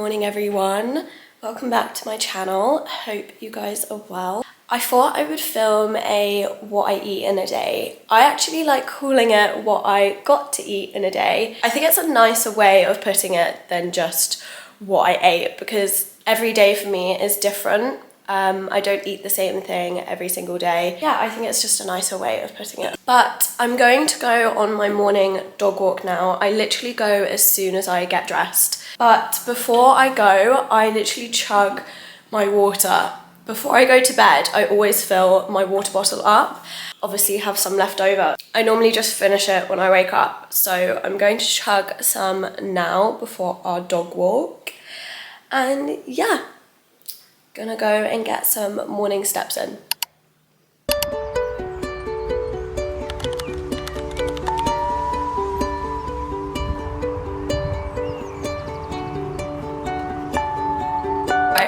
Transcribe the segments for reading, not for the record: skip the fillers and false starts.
morning everyone. Welcome back to my channel. Hope you guys are well. I thought I would film a what I eat in a day. I actually like calling it what I got to eat in a day. I think it's a nicer way of putting it than just what I ate, because every day for me is different. I don't eat the same thing every single day. Yeah, I think it's just a nicer way of putting it. But I'm going to go on my morning dog walk now. I literally go as soon as I get dressed. But before I go, I literally chug my water. Before I go to bed, I always fill my water bottle up. Obviously have some left over. I normally just finish it when I wake up. So I'm going to chug some now before our dog walk. And yeah, gonna go and get some morning steps in.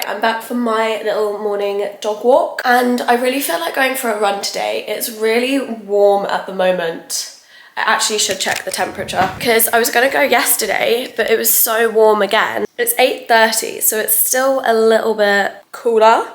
I'm back from my little morning dog walk and I really feel like going for a run today. It's really warm at the moment. I actually should check the temperature because I was gonna go yesterday, but it was so warm again. It's 8:30, so it's still a little bit cooler,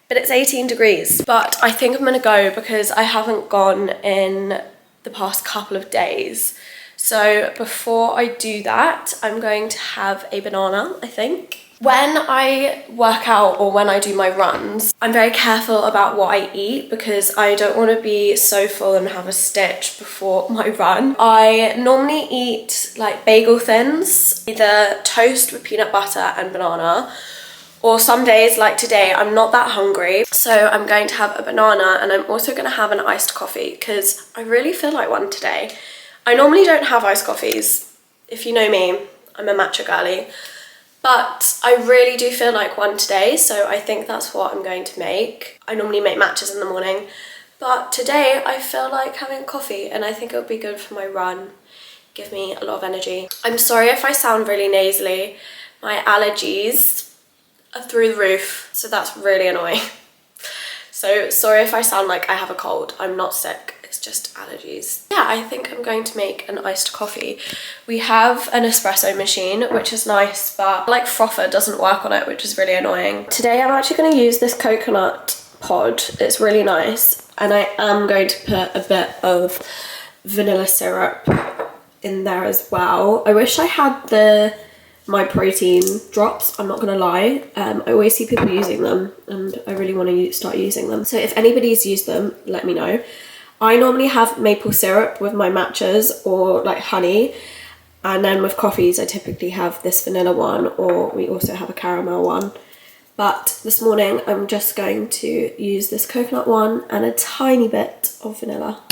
but it's 18 degrees. But I think I'm gonna go because I haven't gone in the past couple of days. So before I do that, I'm going to have a banana, I think. When I work out or when I do my runs, I'm very careful about what I eat because I don't want to be so full and have a stitch before my run. I normally eat like bagel thins, either toast with peanut butter and banana, or some days like today I'm not that hungry, so I'm going to have a banana and I'm also going to have an iced coffee because I really feel like one today. I normally don't have iced coffees. If you know me, I'm a matcha girly. But I really do feel like one today, so I think that's what I'm going to make. I normally make matchas in the morning, but today I feel like having coffee and I think it'll be good for my run, give me a lot of energy. I'm sorry if I sound really nasally. My allergies are through the roof, so that's really annoying. So sorry if I sound like I have a cold. I'm not sick, it's just allergies. Yeah, I think I'm going to make an iced coffee. We have an espresso machine, which is nice, but like frother doesn't work on it, which is really annoying. Today I'm actually going to use this coconut pod. It's really nice. And I am going to put a bit of vanilla syrup in there as well. I wish I had my protein drops, I'm not gonna lie. I always see people using them and I really want to start using them. So if anybody's used them, let me know. I normally have maple syrup with my matchas or like honey, and then with coffees I typically have this vanilla one, or we also have a caramel one. But this morning I'm just going to use this coconut one and a tiny bit of vanilla.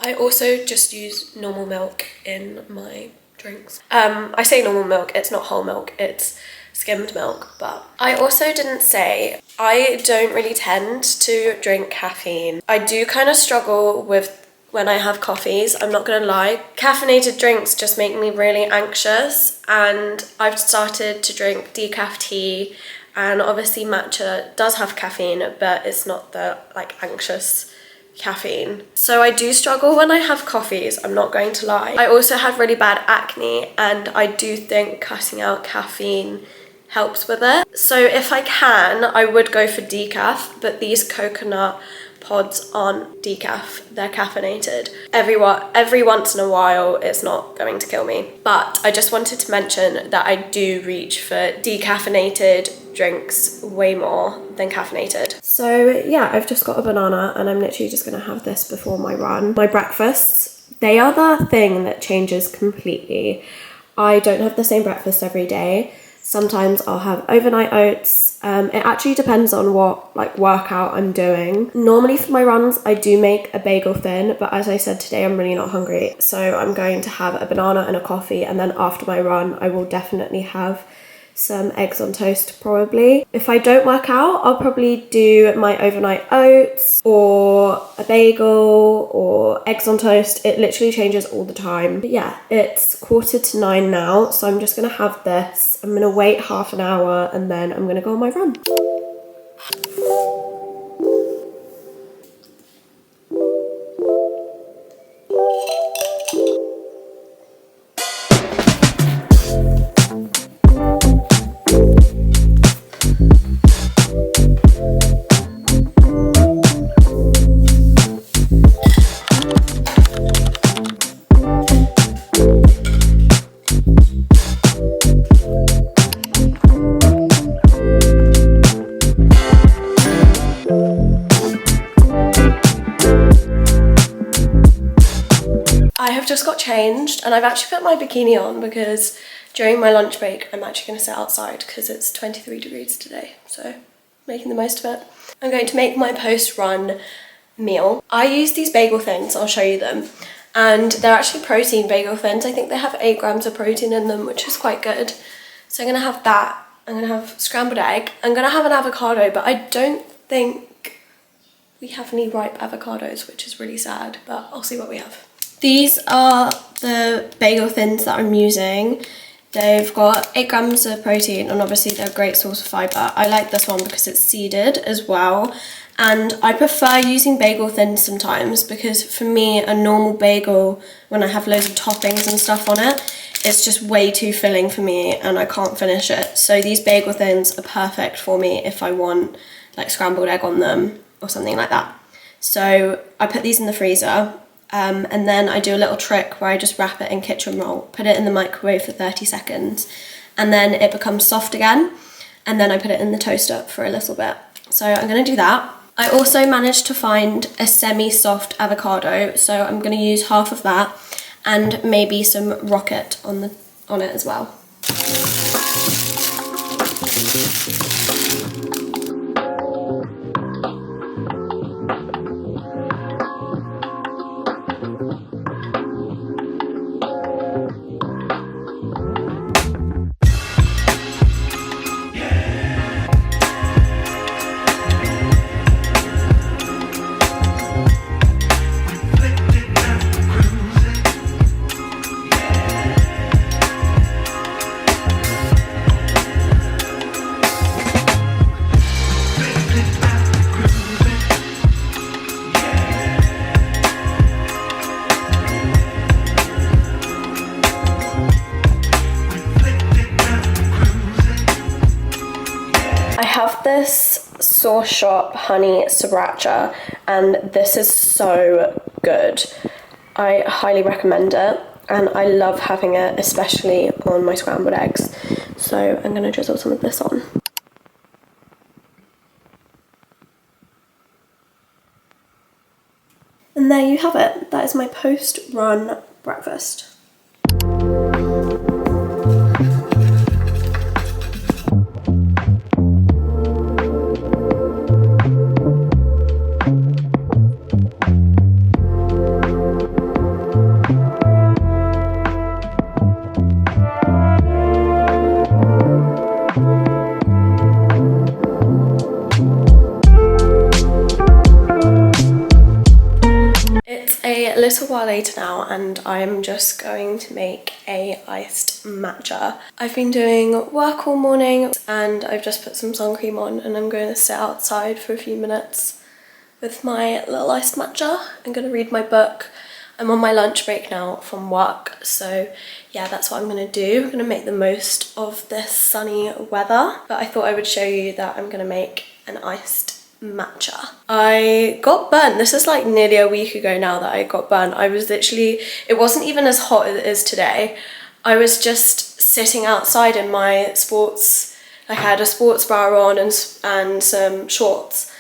I also just use normal milk in my drinks. I say normal milk, it's not whole milk, it's skimmed milk. But I also didn't say, I don't really tend to drink caffeine. I do kind of struggle with when I have coffees, I'm not gonna lie. Caffeinated drinks just make me really anxious, and I've started to drink decaf tea, and obviously matcha does have caffeine, but it's not the like anxious caffeine. So I do struggle when I have coffees, I'm not going to lie. I also have really bad acne and I do think cutting out caffeine helps with it. So if I can, I would go for decaf, but these coconut pods aren't decaf, they're caffeinated. Every once in a while, it's not going to kill me. But I just wanted to mention that I do reach for decaffeinated drinks way more than caffeinated. So yeah, I've just got a banana and I'm literally just gonna have this before my run. My breakfasts, they are the thing that changes completely. I don't have the same breakfast every day. Sometimes I'll have overnight oats. It actually depends on what like workout I'm doing. Normally for my runs, I do make a bagel thin, but as I said today, I'm really not hungry. So I'm going to have a banana and a coffee, and then after my run, I will definitely have some eggs on toast probably. If I don't work out, I'll probably do my overnight oats or a bagel or eggs on toast. It literally changes all the time. But yeah, it's 9:15 now, so I'm just gonna have this. I'm gonna wait half an hour and then I'm gonna go on my run. I have just got changed and I've actually put my bikini on because during my lunch break I'm actually going to sit outside because it's 23 degrees today, so making the most of it. I'm going to make my post-run meal. I use these bagel thins, I'll show you them, and they're actually protein bagel thins. I think they have 8 grams of protein in them, which is quite good. So I'm going to have that. I'm going to have scrambled egg. I'm going to have an avocado, but I don't think we have any ripe avocados, which is really sad, but I'll see what we have. These are the bagel thins that I'm using. They've got 8 grams of protein and obviously they're a great source of fibre. I like this one because it's seeded as well. And I prefer using bagel thins sometimes because for me, a normal bagel, when I have loads of toppings and stuff on it, it's just way too filling for me and I can't finish it. So these bagel thins are perfect for me if I want like scrambled egg on them or something like that. So I put these in the freezer. And then I do a little trick where I just wrap it in kitchen roll, put it in the microwave for 30 seconds, and then it becomes soft again, and then I put it in the toaster for a little bit. So I'm going to do that. I also managed to find a semi-soft avocado, so I'm going to use half of that and maybe some rocket on it as well. This Sauce Shop honey sriracha, and this is so good. I highly recommend it and I love having it, especially on my scrambled eggs. So I'm going to drizzle some of this on. And there you have it. That is my post-run breakfast. A little while later now and I'm just going to make a iced matcha. I've been doing work all morning and I've just put some sun cream on and I'm going to sit outside for a few minutes with my little iced matcha. I'm going to read my book. I'm on my lunch break now from work, so yeah, that's what I'm going to do. I'm going to make the most of this sunny weather, but I thought I would show you that I'm going to make an iced matcha. I got burnt. This is like nearly a week ago now that I got burnt. I was literally, it wasn't even as hot as it is today. I was just sitting outside in my sports, like I had a sports bra on and some shorts,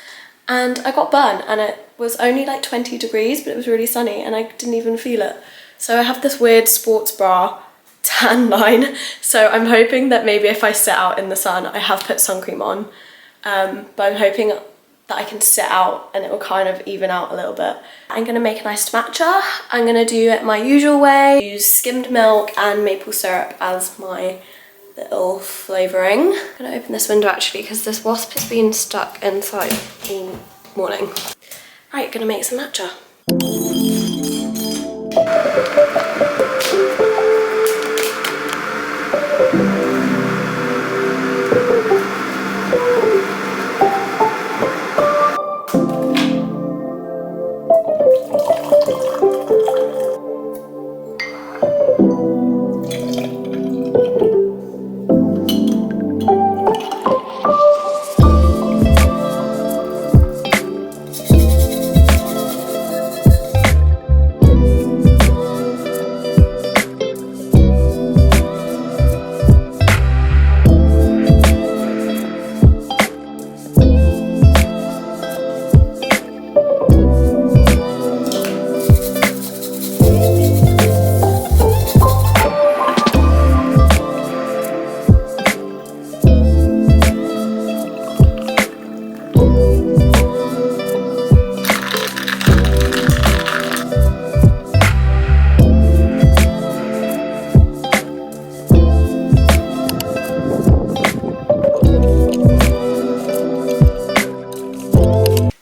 and I got burnt and it was only like 20 degrees, but it was really sunny and I didn't even feel it. So I have this weird sports bra tan line, so I'm hoping that maybe if I sit out in the sun, I have put sun cream on, but I'm hoping that I can sit out and it will kind of even out a little bit. I'm going to make an iced matcha. I'm going to do it my usual way, use skimmed milk and maple syrup as my little flavouring. I'm gonna open this window actually because this wasp has been stuck inside all morning. Right, gonna make some matcha.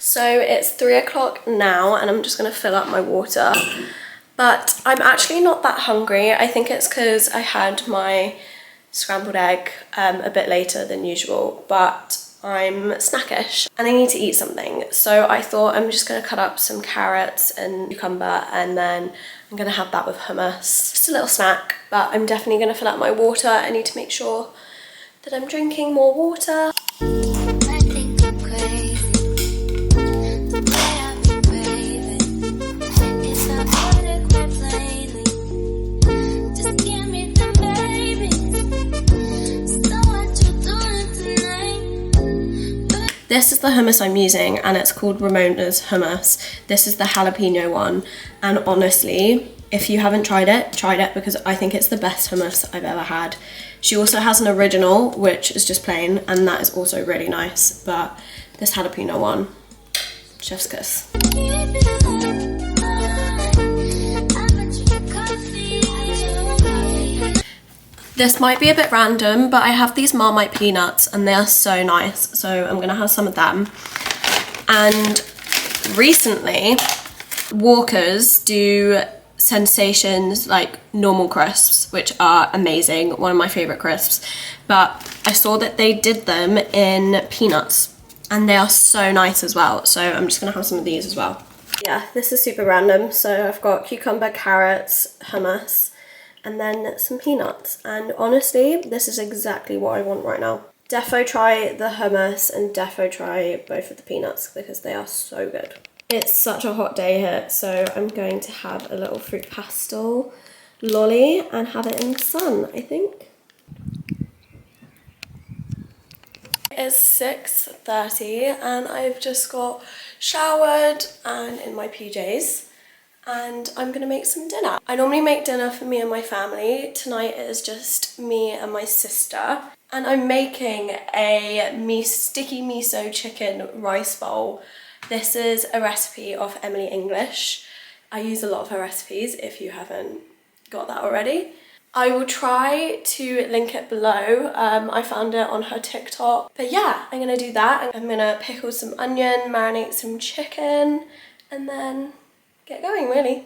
So it's 3 o'clock now and I'm just gonna fill up my water. But I'm actually not that hungry. I think it's because I had my scrambled egg a bit later than usual, but I'm snackish and I need to eat something. So I thought I'm just gonna cut up some carrots and cucumber and then I'm gonna have that with hummus. Just a little snack, but I'm definitely gonna fill up my water. I need to make sure that I'm drinking more water. This is the hummus I'm using and it's called Ramona's hummus. This is the jalapeno one, and honestly, if you haven't tried it because I think it's the best hummus I've ever had. She also has an original which is just plain and that is also really nice, but this jalapeno one, chef's kiss. This might be a bit random, but I have these Marmite peanuts and they are so nice. So I'm gonna have some of them. And recently, Walkers do Sensations like normal crisps, which are amazing, one of my favorite crisps. But I saw that they did them in peanuts and they are so nice as well. So I'm just gonna have some of these as well. Yeah, this is super random. So I've got cucumber, carrots, hummus, and then some peanuts, and honestly this is exactly what I want right now. Defo try the hummus and defo try both of the peanuts because they are so good. It's such a hot day here, so I'm going to have a little fruit pastel lolly and have it in the sun, I think. It's 6:30 and I've just got showered and in my PJs. And I'm gonna make some dinner. I normally make dinner for me and my family. Tonight it is just me and my sister. And I'm making a sticky miso chicken rice bowl. This is a recipe of Emily English. I use a lot of her recipes if you haven't got that already. I will try to link it below. I found it on her TikTok. But yeah, I'm gonna do that. I'm gonna pickle some onion, marinate some chicken, and then get going, really.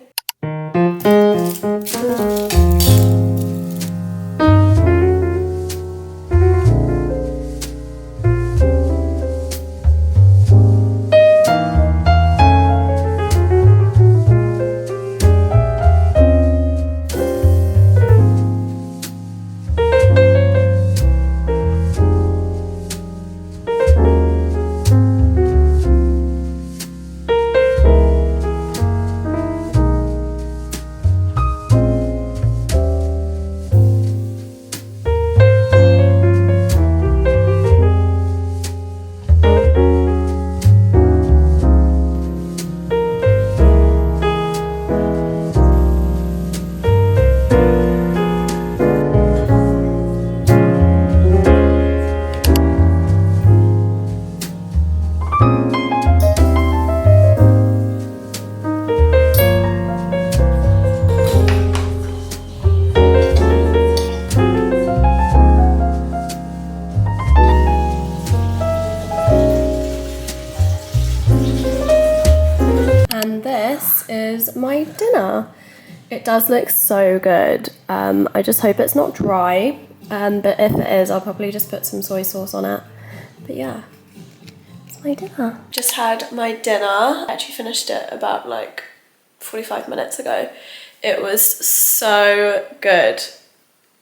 is my dinner. It does look so good. I just hope it's not dry, but if it is, I'll probably just put some soy sauce on it. But yeah, it's my dinner. Just had my dinner. I actually finished it about like 45 minutes ago. It was so good.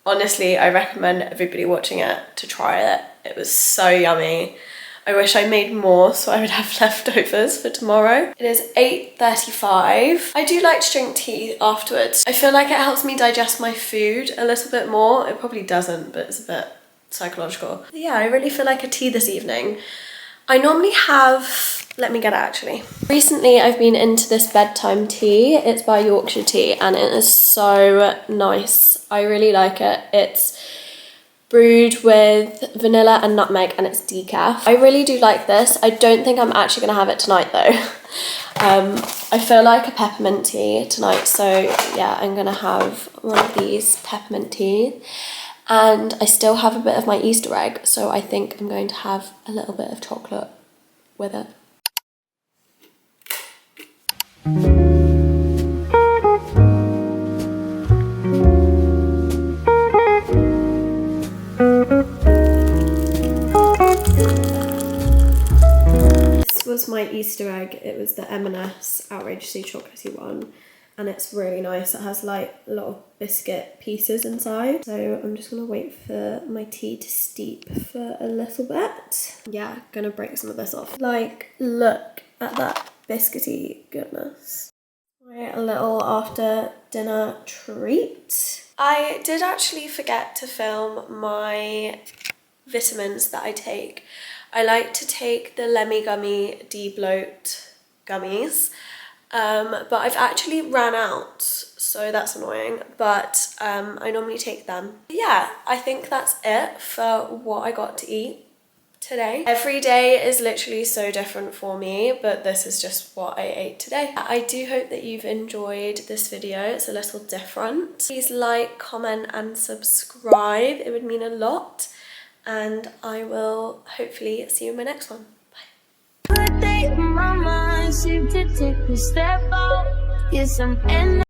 Honestly, I recommend everybody watching it to try it. It was so yummy. I wish I made more so I would have leftovers for tomorrow. It is 8:35. I do like to drink tea afterwards. I feel like it helps me digest my food a little bit more. It probably doesn't, but it's a bit psychological. But yeah, I really feel like a tea this evening. I normally have, let me get it actually. Recently I've been into this bedtime tea. It's by Yorkshire Tea and it is so nice. I really like it. It's brewed with vanilla and nutmeg and it's decaf. I really do like this. I don't think I'm actually gonna have it tonight though. I feel like a peppermint tea tonight, so yeah, I'm gonna have one of these peppermint teas. And I still have a bit of my Easter egg, so I think I'm going to have a little bit of chocolate with it. This was my Easter egg. It was the M&S outrageously chocolatey one. And it's really nice. It has like a lot of biscuit pieces inside. So I'm just gonna wait for my tea to steep for a little bit. Yeah, gonna break some of this off. Like, look at that biscuity goodness. Right, a little after dinner treat. I did actually forget to film my vitamins that I take. I like to take the Lemmy Gummy De-Bloat gummies. But I've actually ran out, so that's annoying, but I normally take them. Yeah, I think that's it for what I got to eat today. Every day is literally so different for me, but this is just what I ate today. I do hope that you've enjoyed this video. It's a little different. Please like, comment and subscribe. It would mean a lot, and I will hopefully see you in my next one. Bye. My mind seemed to take a step out. Yes, I'm in